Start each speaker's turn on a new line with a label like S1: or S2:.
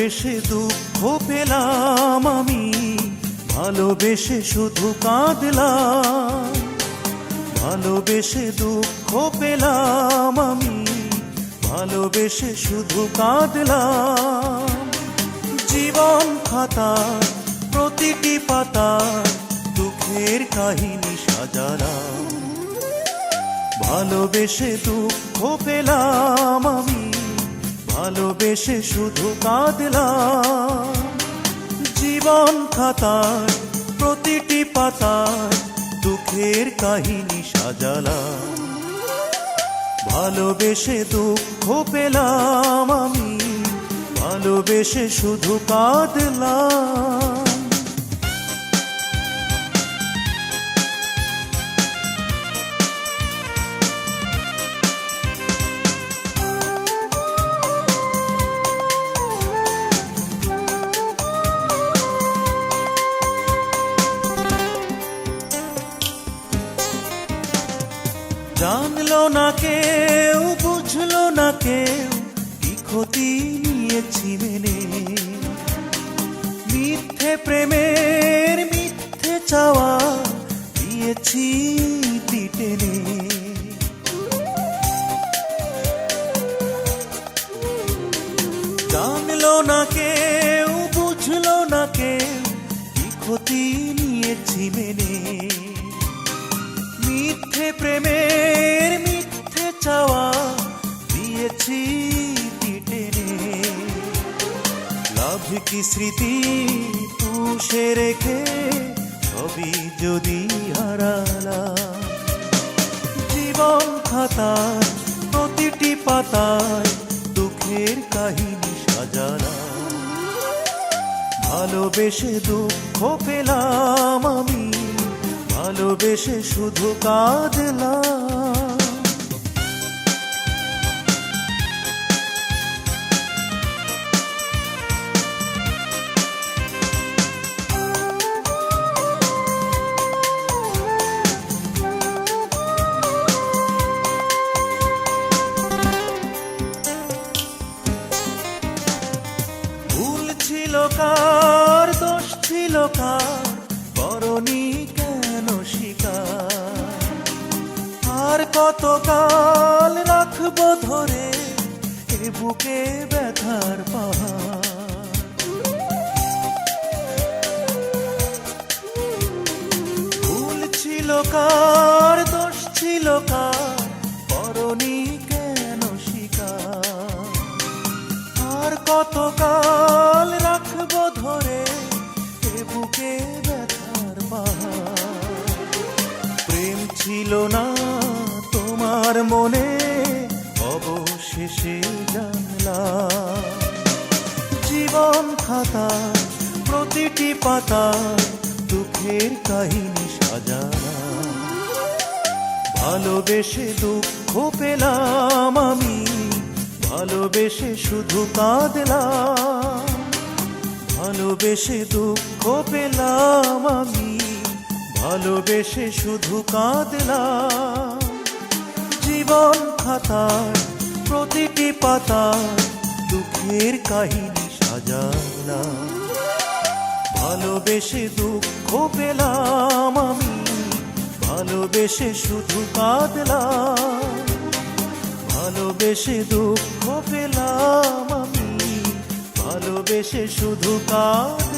S1: ভালোবেসে দুঃখ পেলাম আমি, ভালোবেসে শুধু কাঁদলাম। ভালোবেসে দুঃখ পেলাম আমি, ভালোবেসে শুধু কাঁদলাম। জীবন খাতার প্রতিটি পাতায় দুঃখের কাহিনী সাজালাম। ভালোবেসে দুঃখ পেলাম আমি, ভালোবেসে শুধু কাঁদলাম। জীবন খাতার প্রতিটি পাতায় দুঃখের কাহিনী সাজালাম। ভালোবেসে দুঃখ পেলাম আমি, ভালোবেসে শুধু কাঁদলাম। জানলো না কেউ, বুঝলো না কেউ, কি ক্ষতি নিয়েছি মেনে। মিথ্যে প্রেমের মিথ্যে চাওয়া দিয়েছি টেনে। জানলো না কেউ, বুঝলো না কেউ, কি ক্ষতি নিয়েছি মেনে। মিথ্যে প্রেমের মিথ্যে চাওয়া দিয়েছি টেনে। লাভ কি স্মৃতি পুষে রেখে সবই যদি হারালাম। জীবন খাতার প্রতিটি পাতায় দুঃখের কাহিনী সাজালাম। ভালোবেসে দুঃখ পেলাম আমি, ভালোবেসে শুধু কাঁদলাম। ভুল ছিল কার, দোষ ছিল কার, করনি কেন শিকার। আর কতকাল রাখবো ধরে এ বুকে ব্যথার পাহাড়। ভুল ছিল কার, দোষ ছিল কার, করনি কেন শিকার। আর কতকাল রাখবো ধরে এ বুকে ব্যথার পাহাড়। প্রেম ছিল না তোমার মনে, অবশেষে জানলাম। জীবন খাতার প্রতিটি পাতায় দুঃখের কাহিনী সাজালাম। ভালোবেসে দুঃখ পেলাম আমি, ভালোবেসে শুধু কাঁদলাম। ভালোবেসে দুঃখ পেলাম আমি, ভালোবেসে শুধু কাঁদলাম। জীবন খাতার প্রতিটি পাতায় দুঃখের কাহিনী সাজালাম। ভালোবেসে দুঃখ পেলাম আমি, ভালোবেসে শুধু কাঁদলাম। ভালোবেসে দুঃখ পেলাম আমি, ভালোবেসে শুধু কাঁদলাম।